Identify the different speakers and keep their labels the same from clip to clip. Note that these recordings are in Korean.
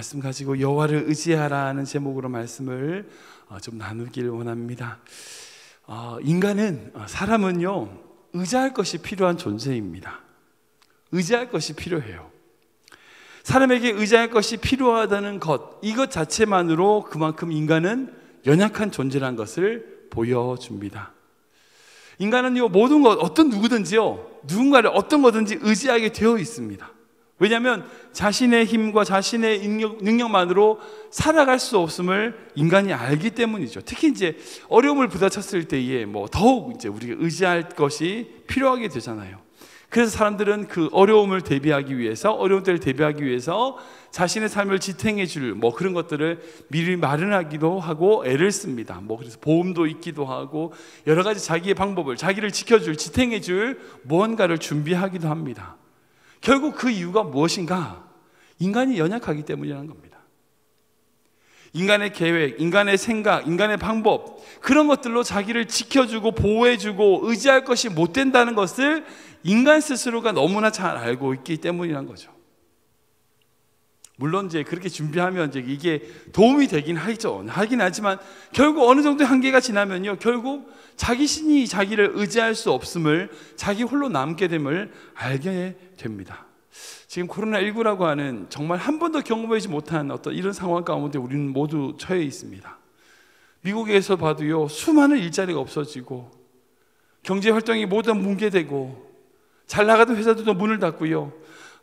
Speaker 1: 말씀 가지고 여호와를 의지하라는 제목으로 말씀을 좀 나누기를 원합니다. 사람은요, 의지할 것이 필요한 존재입니다. 의지할 것이 필요해요. 사람에게 의지할 것이 필요하다는 것, 이것 자체만으로 그만큼 인간은 연약한 존재라는 것을 보여줍니다. 인간은요, 모든 것, 누군가를 어떤 거든지 의지하게 되어 있습니다. 왜냐하면 자신의 힘과 자신의 능력만으로 살아갈 수 없음을 인간이 알기 때문이죠. 특히 이제 어려움을 부딪혔을 때에 더욱 이제 우리가 의지할 것이 필요하게 되잖아요. 그래서 사람들은 그 어려운 때를 대비하기 위해서 자신의 삶을 지탱해 줄 그런 것들을 미리 마련하기도 하고 애를 씁니다. 그래서 보험도 있기도 하고 여러 가지 자기의 방법을, 자기를 지켜줄, 지탱해 줄 무언가를 준비하기도 합니다. 결국 그 이유가 무엇인가? 인간이 연약하기 때문이라는 겁니다. 인간의 계획, 인간의 생각, 인간의 방법, 그런 것들로 자기를 지켜주고 보호해주고 의지할 것이 못 된다는 것을 인간 스스로가 너무나 잘 알고 있기 때문이란 거죠. 물론 이제 그렇게 준비하면 이제 이게 도움이 되긴 하지만 결국 어느 정도 한계가 지나면요, 결국 자기 자기를 의지할 수 없음을, 자기 홀로 남게 됨을 알게 됩니다. 지금 코로나19라고 하는 정말 한 번도 경험하지 못한 어떤 이런 상황 가운데 우리는 모두 처해 있습니다. 미국에서 봐도요, 수많은 일자리가 없어지고 경제 활동이 모두 뭉개되고 잘 나가던 회사들도 문을 닫고요,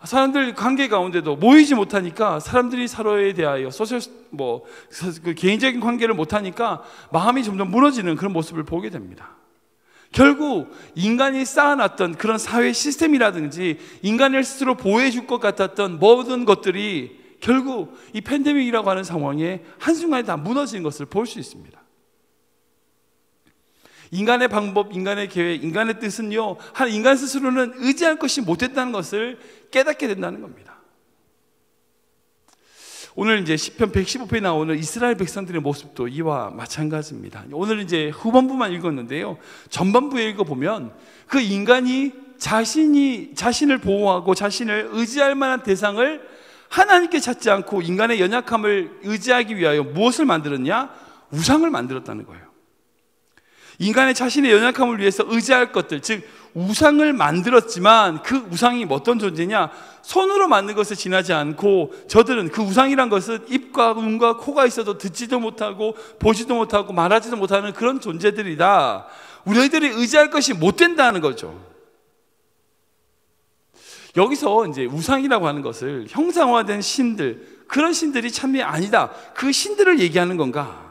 Speaker 1: 사람들 관계 가운데도 모이지 못하니까 사람들이 서로에 대하여 개인적인 관계를 못하니까 마음이 점점 무너지는 그런 모습을 보게 됩니다. 결국 인간이 쌓아놨던 그런 사회 시스템이라든지 인간을 스스로 보호해 줄 것 같았던 모든 것들이 결국 이 팬데믹이라고 하는 상황에 한순간에 다 무너지는 것을 볼 수 있습니다. 인간의 방법, 인간의 계획, 인간의 뜻은요, 인간 스스로는 의지할 것이 못됐다는 것을 깨닫게 된다는 겁니다. 오늘 이제 시편 115편에 나오는 이스라엘 백성들의 모습도 이와 마찬가지입니다. 오늘 이제 후반부만 읽었는데요, 전반부에 읽어보면 그 인간이 자신을 보호하고 자신을 의지할 만한 대상을 하나님께 찾지 않고 인간의 연약함을 의지하기 위하여 무엇을 만들었냐? 우상을 만들었다는 거예요. 인간의 자신의 연약함을 위해서 의지할 것들, 즉 우상을 만들었지만 그 우상이 어떤 존재냐? 손으로 만든 것을 지나지 않고 저들은 그 우상이란 것은 입과 눈과 코가 있어도 듣지도 못하고 보지도 못하고 말하지도 못하는 그런 존재들이다. 우리들이 의지할 것이 못 된다는 거죠. 여기서 이제 우상이라고 하는 것을 형상화된 신들, 그런 신들이 참이 아니다, 그 신들을 얘기하는 건가?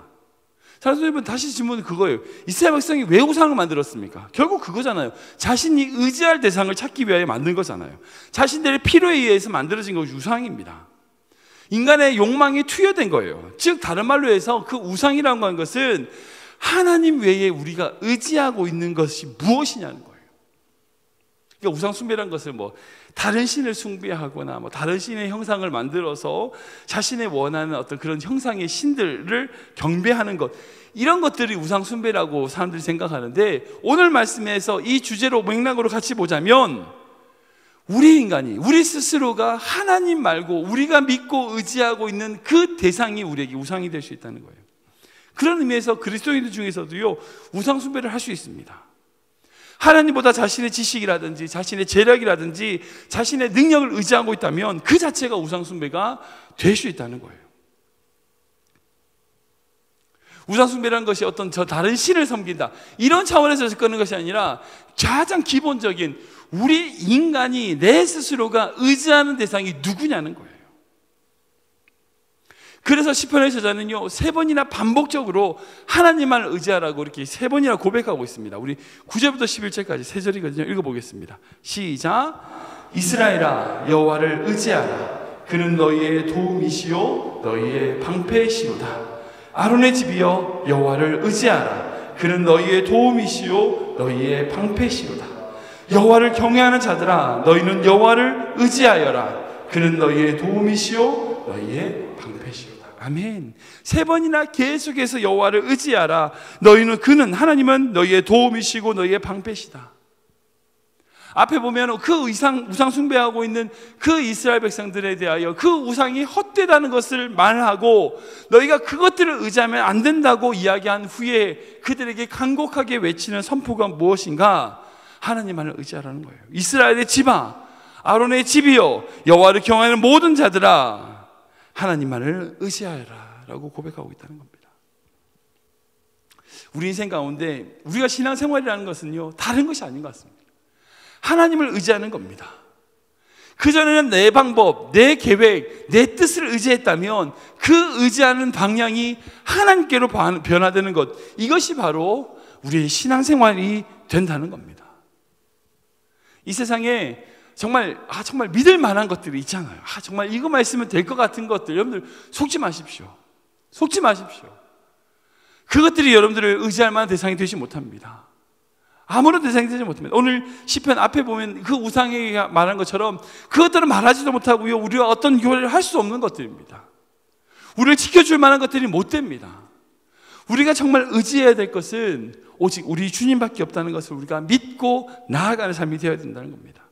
Speaker 1: 여러분, 다시 질문은 그거예요. 이스라엘 백성이 왜 우상을 만들었습니까? 결국 그거잖아요. 자신이 의지할 대상을 찾기 위하여 만든 거잖아요. 자신들의 필요에 의해서 만들어진 것이 우상입니다. 인간의 욕망이 투여된 거예요. 즉 다른 말로 해서 그 우상이라고 하는 것은 하나님 외에 우리가 의지하고 있는 것이 무엇이냐는 거예요. 그러니까 우상 숭배라는 것을 다른 신을 숭배하거나 다른 신의 형상을 만들어서 자신의 원하는 어떤 그런 형상의 신들을 경배하는 것, 이런 것들이 우상 숭배라고 사람들이 생각하는데, 오늘 말씀에서 이 주제로 맥락으로 같이 보자면 우리 스스로가 하나님 말고 우리가 믿고 의지하고 있는 그 대상이 우리에게 우상이 될 수 있다는 거예요. 그런 의미에서 그리스도인들 중에서도요, 우상 숭배를 할 수 있습니다. 하나님보다 자신의 지식이라든지 자신의 재력이라든지 자신의 능력을 의지하고 있다면 그 자체가 우상 숭배가 될 수 있다는 거예요. 우상 숭배라는 것이 어떤 다른 신을 섬긴다, 이런 차원에서 접근하는 것이 아니라 가장 기본적인 우리 인간이 내 스스로가 의지하는 대상이 누구냐는 거예요. 그래서 시편의 저자는요, 3번이나 반복적으로 하나님만 의지하라고 이렇게 3번이나 고백하고 있습니다. 우리 9절부터 11절까지 3절이거든요. 읽어보겠습니다. 시작. 이스라엘아, 여호와를 의지하라. 그는 너희의 도움이시요 너희의 방패시로다. 아론의 집이여, 여호와를 의지하라. 그는 너희의 도움이시요 너희의 방패시로다. 여호와를 경외하는 자들아, 너희는 여호와를 의지하여라. 그는 너희의 도움이시요 너희의 방패시로다. 아멘. 3번이나 계속해서 여호와를 의지하라. 그는 하나님은 너희의 도움이시고 너희의 방패시다. 앞에 보면 그 우상 숭배하고 있는 그 이스라엘 백성들에 대하여 그 우상이 헛되다는 것을 말하고 너희가 그것들을 의지하면 안 된다고 이야기한 후에 그들에게 간곡하게 외치는 선포가 무엇인가? 하나님만을 의지하라는 거예요. 이스라엘의 집아, 아론의 집이여, 여호와를 경외하는 모든 자들아, 하나님만을 의지하여라 라고 고백하고 있다는 겁니다. 우리 인생 가운데 우리가 신앙생활이라는 것은요, 다른 것이 아닌 것 같습니다. 하나님을 의지하는 겁니다. 그전에는 내 방법, 내 계획, 내 뜻을 의지했다면 그 의지하는 방향이 하나님께로 변화되는 것, 이것이 바로 우리의 신앙생활이 된다는 겁니다. 이 세상에 정말 믿을 만한 것들이 있잖아요. 정말 이거만 있으면 될 것 같은 것들, 여러분들 속지 마십시오. 속지 마십시오. 그것들이 여러분들을 의지할 만한 대상이 되지 못합니다. 아무런 대상이 되지 못합니다. 오늘 시편 앞에 보면 그 우상에게 말한 것처럼 그것들은 말하지도 못하고요, 우리가 어떤 교회를 할 수 없는 것들입니다. 우리를 지켜줄 만한 것들이 못 됩니다. 우리가 정말 의지해야 될 것은 오직 우리 주님밖에 없다는 것을 우리가 믿고 나아가는 삶이 되어야 된다는 겁니다.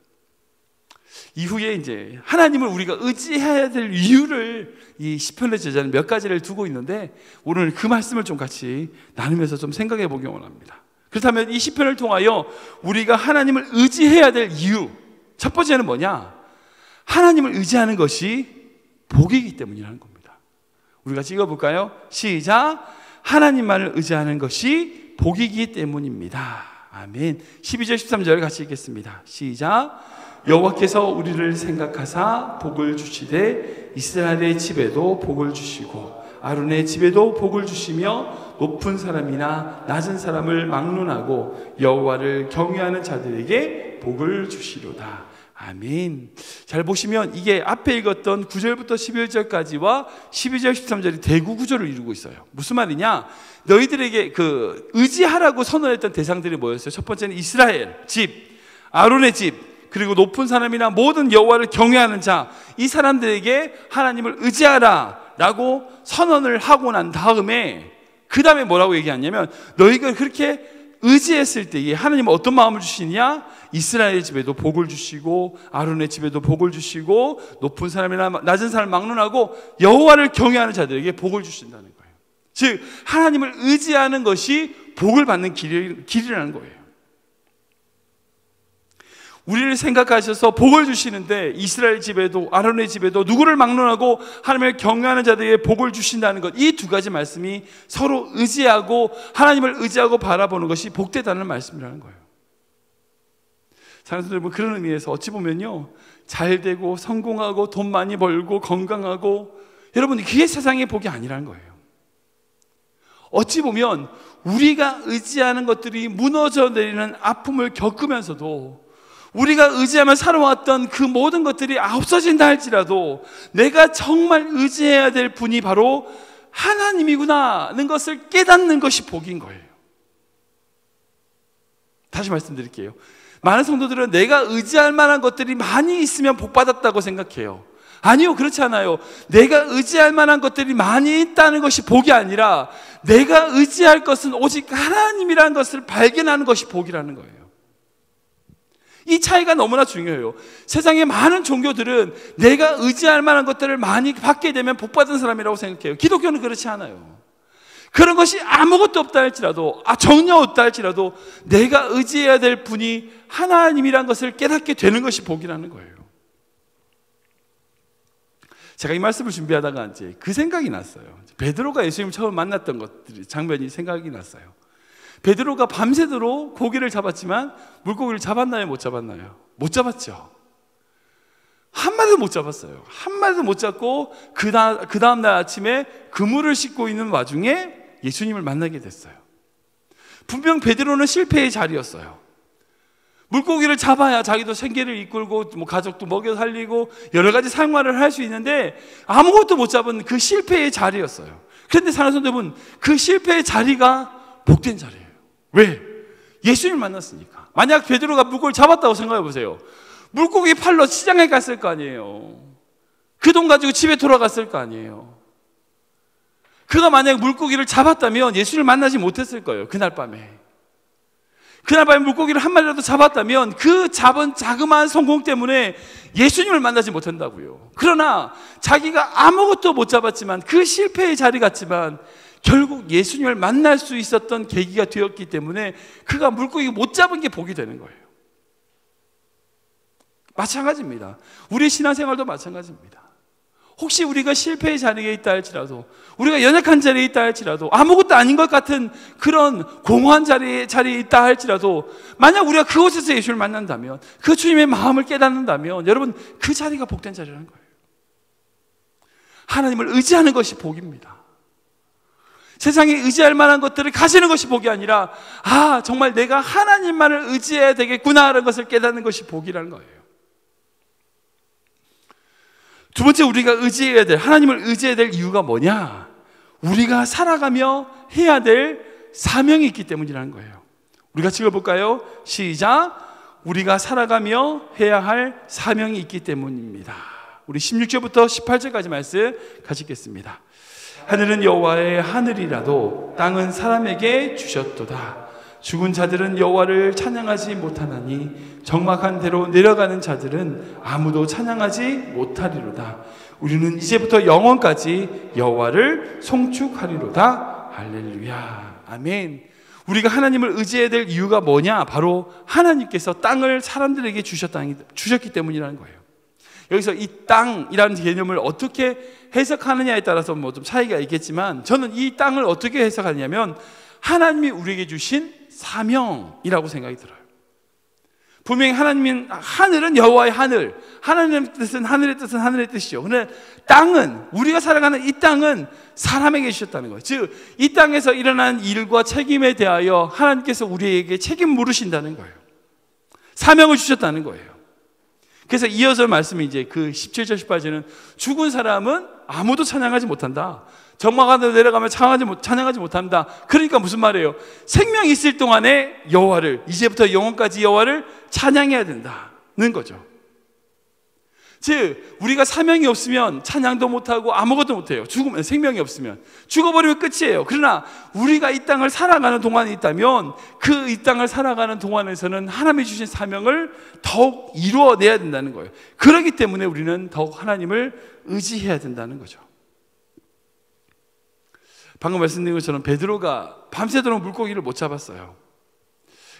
Speaker 1: 이후에 이제 하나님을 우리가 의지해야 될 이유를 이 시편의 제자는 몇 가지를 두고 있는데, 오늘 그 말씀을 좀 같이 나누면서 좀 생각해 보기 원합니다. 그렇다면 이 시편을 통하여 우리가 하나님을 의지해야 될 이유, 첫 번째는 뭐냐? 하나님을 의지하는 것이 복이기 때문이라는 겁니다. 우리가 읽어볼까요? 시작. 하나님만을 의지하는 것이 복이기 때문입니다. 아멘. 12절 13절 같이 읽겠습니다. 시작. 여호와께서 우리를 생각하사 복을 주시되 이스라엘의 집에도 복을 주시고 아론의 집에도 복을 주시며 높은 사람이나 낮은 사람을 막론하고 여호와를 경외하는 자들에게 복을 주시로다. 아멘. 잘 보시면 이게 앞에 읽었던 9절부터 11절까지와 12절 13절이 대구 구조를 이루고 있어요. 무슨 말이냐? 너희들에게 그 의지하라고 선언했던 대상들이 뭐였어요? 첫 번째는 이스라엘 집, 아론의 집, 그리고 높은 사람이나 모든 여호와를 경외하는 자, 이 사람들에게 하나님을 의지하라 라고 선언을 하고 난 다음에 그 다음에 뭐라고 얘기하냐면, 너희가 그렇게 의지했을 때에 하나님은 어떤 마음을 주시냐? 이스라엘 집에도 복을 주시고 아론의 집에도 복을 주시고 높은 사람이나 낮은 사람을 막론하고 여호와를 경외하는 자들에게 복을 주신다는 거예요. 즉 하나님을 의지하는 것이 복을 받는 길이라는 거예요. 우리를 생각하셔서 복을 주시는데 이스라엘 집에도 아론의 집에도 누구를 막론하고 하나님을 경외하는 자들에게 복을 주신다는 것, 이 두 가지 말씀이 서로 의지하고 하나님을 의지하고 바라보는 것이 복되다는 말씀이라는 거예요. 사랑하는 여러분, 그런 의미에서 어찌 보면요, 잘 되고 성공하고 돈 많이 벌고 건강하고, 여러분 그게 세상의 복이 아니라는 거예요. 어찌 보면 우리가 의지하는 것들이 무너져 내리는 아픔을 겪으면서도 우리가 의지하며 살아왔던 그 모든 것들이 없어진다 할지라도 내가 정말 의지해야 될 분이 바로 하나님이구나 하는 것을 깨닫는 것이 복인 거예요. 다시 말씀드릴게요. 많은 성도들은 내가 의지할 만한 것들이 많이 있으면 복 받았다고 생각해요. 아니요, 그렇지 않아요. 내가 의지할 만한 것들이 많이 있다는 것이 복이 아니라 내가 의지할 것은 오직 하나님이라는 것을 발견하는 것이 복이라는 거예요. 이 차이가 너무나 중요해요. 세상의 많은 종교들은 내가 의지할 만한 것들을 많이 받게 되면 복 받은 사람이라고 생각해요. 기독교는 그렇지 않아요. 그런 것이 아무것도 없다 할지라도, 전혀 없다 할지라도 내가 의지해야 될 분이 하나님이라는 것을 깨닫게 되는 것이 복이라는 거예요. 제가 이 말씀을 준비하다가 이제 그 생각이 났어요. 베드로가 예수님 처음 만났던 것들이, 장면이 생각이 났어요. 베드로가 밤새도록 고기를 잡았지만 물고기를 잡았나요? 못 잡았나요? 못 잡았죠. 한 마리도 못 잡았어요. 한 마리도 못 잡고 그 다음 날 아침에 그물을 싣고 있는 와중에 예수님을 만나게 됐어요. 분명 베드로는 실패의 자리였어요. 물고기를 잡아야 자기도 생계를 이끌고 뭐 가족도 먹여 살리고 여러 가지 생활을 할 수 있는데 아무것도 못 잡은 그 실패의 자리였어요. 그런데 사랑하는 여러분, 그 실패의 자리가 복된 자리예요. 왜? 예수님을 만났으니까. 만약 베드로가 물고기를 잡았다고 생각해 보세요. 물고기 팔러 시장에 갔을 거 아니에요. 그 돈 가지고 집에 돌아갔을 거 아니에요. 그가 만약 물고기를 잡았다면 예수님을 만나지 못했을 거예요. 그날 밤에. 그날 밤에 물고기를 한 마리라도 잡았다면 그 잡은 자그마한 성공 때문에 예수님을 만나지 못한다고요. 그러나 자기가 아무것도 못 잡았지만 그 실패의 자리 같지만 결국 예수님을 만날 수 있었던 계기가 되었기 때문에 그가 물고기 못 잡은 게 복이 되는 거예요. 마찬가지입니다. 우리의 신앙생활도 마찬가지입니다. 혹시 우리가 실패의 자리에 있다 할지라도, 우리가 연약한 자리에 있다 할지라도, 아무것도 아닌 것 같은 그런 공허한 자리에 있다 할지라도, 만약 우리가 그곳에서 예수를 만난다면, 그 주님의 마음을 깨닫는다면, 여러분 그 자리가 복된 자리라는 거예요. 하나님을 의지하는 것이 복입니다. 세상에 의지할 만한 것들을 가지는 것이 복이 아니라, 정말 내가 하나님만을 의지해야 되겠구나라는 것을 깨닫는 것이 복이라는 거예요. 두 번째, 우리가 의지해야 될, 하나님을 의지해야 될 이유가 뭐냐? 우리가 살아가며 해야 될 사명이 있기 때문이라는 거예요. 우리가 읽어볼까요? 시작. 우리가 살아가며 해야 할 사명이 있기 때문입니다. 우리 16절부터 18절까지 말씀 같이 읽겠습니다. 하늘은 여호와의 하늘이라도 땅은 사람에게 주셨도다. 죽은 자들은 여호와를 찬양하지 못하나니 적막한 데로 내려가는 자들은 아무도 찬양하지 못하리로다. 우리는 이제부터 영원까지 여호와를 송축하리로다. 할렐루야. 아멘. 우리가 하나님을 의지해야 될 이유가 뭐냐? 바로 하나님께서 땅을 사람들에게 주셨기 때문이라는 거예요. 여기서 이 땅이라는 개념을 어떻게 해석하느냐에 따라서 뭐 좀 차이가 있겠지만, 저는 이 땅을 어떻게 해석하냐면 하나님이 우리에게 주신 사명이라고 생각이 들어요. 분명히 하늘은 여호와의 하늘, 하나님의 뜻은 하늘의 뜻이죠. 그런데 땅은, 우리가 살아가는 이 땅은 사람에게 주셨다는 거예요. 즉, 이 땅에서 일어난 일과 책임에 대하여 하나님께서 우리에게 책임 물으신다는 거예요. 사명을 주셨다는 거예요. 그래서 이어서 말씀이 이제 그 17절 18절은 죽은 사람은 아무도 찬양하지 못한다. 적막한 내려가면 찬양하지 못한다. 그러니까 무슨 말이에요? 생명이 있을 동안에 여호와를, 이제부터 영원까지 여호와를 찬양해야 된다는 거죠. 즉, 우리가 사명이 없으면 찬양도 못하고 아무것도 못해요. 죽으면, 생명이 없으면 죽어버리면 끝이에요. 그러나 우리가 이 땅을 살아가는 동안에 있다면 그 이 땅을 살아가는 동안에서는 하나님이 주신 사명을 더욱 이루어내야 된다는 거예요. 그렇기 때문에 우리는 더욱 하나님을 의지해야 된다는 거죠. 방금 말씀드린 것처럼 베드로가 밤새도록 물고기를 못 잡았어요.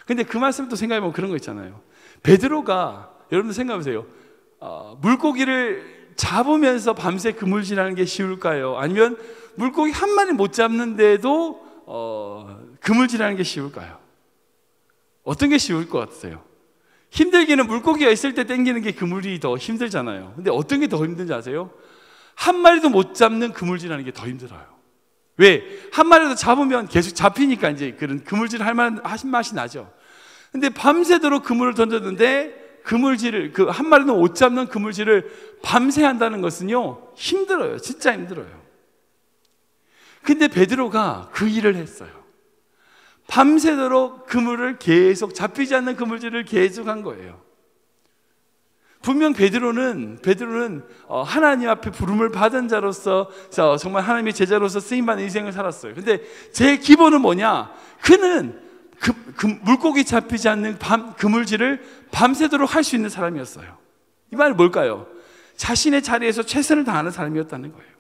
Speaker 1: 근데 그 말씀을 또 생각해보면 그런 거 있잖아요. 베드로가, 여러분들 생각해보세요. 물고기를 잡으면서 밤새 그물질하는 게 쉬울까요? 아니면 물고기 한 마리 못 잡는데도 그물질하는 게 쉬울까요? 어떤 게 쉬울 것 같으세요? 힘들기는 물고기가 있을 때 땡기는 게 그물이 더 힘들잖아요. 근데 어떤 게 더 힘든지 아세요? 한 마리도 못 잡는 그물질하는 게 더 힘들어요. 왜? 한 마리도 잡으면 계속 잡히니까 이제 그런 그물질 할 만한 맛이 나죠. 근데 밤새도록 그물을 던졌는데 그물질을, 그 한 마리도 못 잡는 그물질을 밤새 한다는 것은요, 힘들어요. 진짜 힘들어요. 근데 베드로가 그 일을 했어요. 밤새도록 그물을 계속, 잡히지 않는 그물질을 계속 한 거예요. 분명 베드로는 하나님 앞에 부름을 받은 자로서, 정말 하나님의 제자로서 쓰임받는 인생을 살았어요. 근데 제일 기본은 뭐냐? 그는 물고기 잡히지 않는 그물질을 밤새도록 할 수 있는 사람이었어요. 이 말은 뭘까요? 자신의 자리에서 최선을 다하는 사람이었다는 거예요.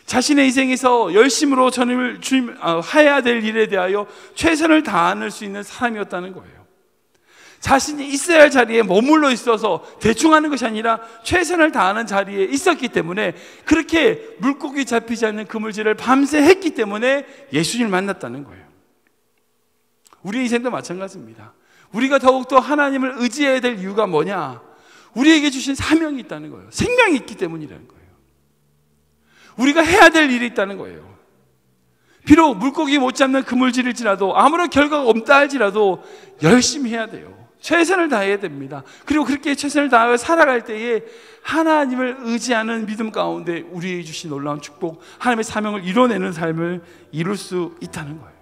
Speaker 1: 자신의 인생에서 열심으로 주님 해야 될 일에 대하여 최선을 다할 수 있는 사람이었다는 거예요. 자신이 있어야 할 자리에 머물러 있어서 대충 하는 것이 아니라 최선을 다하는 자리에 있었기 때문에, 그렇게 물고기 잡히지 않는 그물질을 밤새 했기 때문에 예수님을 만났다는 거예요. 우리의 인생도 마찬가지입니다. 우리가 더욱더 하나님을 의지해야 될 이유가 뭐냐? 우리에게 주신 사명이 있다는 거예요. 생명이 있기 때문이라는 거예요. 우리가 해야 될 일이 있다는 거예요. 비록 물고기 못 잡는 그물질일지라도, 아무런 결과가 없다 할지라도 열심히 해야 돼요. 최선을 다해야 됩니다. 그리고 그렇게 최선을 다하여 살아갈 때에 하나님을 의지하는 믿음 가운데 우리에게 주신 놀라운 축복, 하나님의 사명을 이뤄내는 삶을 이룰 수 있다는 거예요.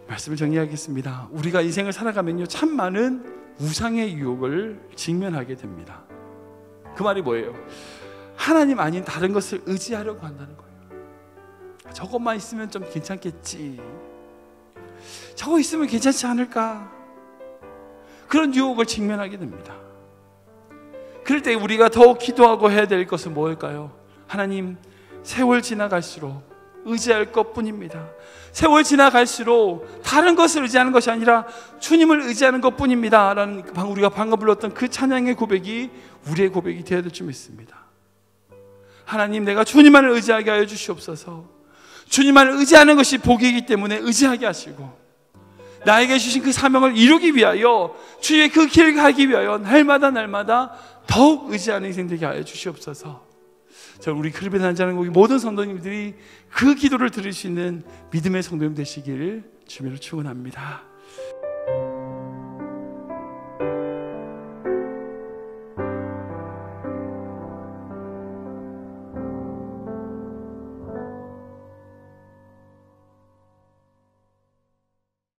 Speaker 1: 말씀을 정리하겠습니다. 우리가 인생을 살아가면요, 참 많은 우상의 유혹을 직면하게 됩니다. 그 말이 뭐예요? 하나님 아닌 다른 것을 의지하려고 한다는 거예요. 저것만 있으면 좀 괜찮겠지, 저거 있으면 괜찮지 않을까, 그런 유혹을 직면하게 됩니다. 그럴 때 우리가 더욱 기도하고 해야 될 것은 뭘까요? 하나님, 세월 지나갈수록 의지할 것뿐입니다. 세월 지나갈수록 다른 것을 의지하는 것이 아니라 주님을 의지하는 것뿐입니다 라는 우리가 방금 불렀던 그 찬양의 고백이 우리의 고백이 되어야 될 줄 믿습니다. 하나님, 내가 주님만을 의지하게 하여 주시옵소서. 주님만을 의지하는 것이 복이기 때문에 의지하게 하시고, 나에게 주신 그 사명을 이루기 위하여, 주의 그 길을 가기 위하여 날마다 더욱 의지하는 인생 되게 하여 주시옵소서. 우리 크리베 단장하는 모든 성도님들이 그 기도를 들을 수 있는 믿음의 성도님 되시기를 주님으로 축원합니다.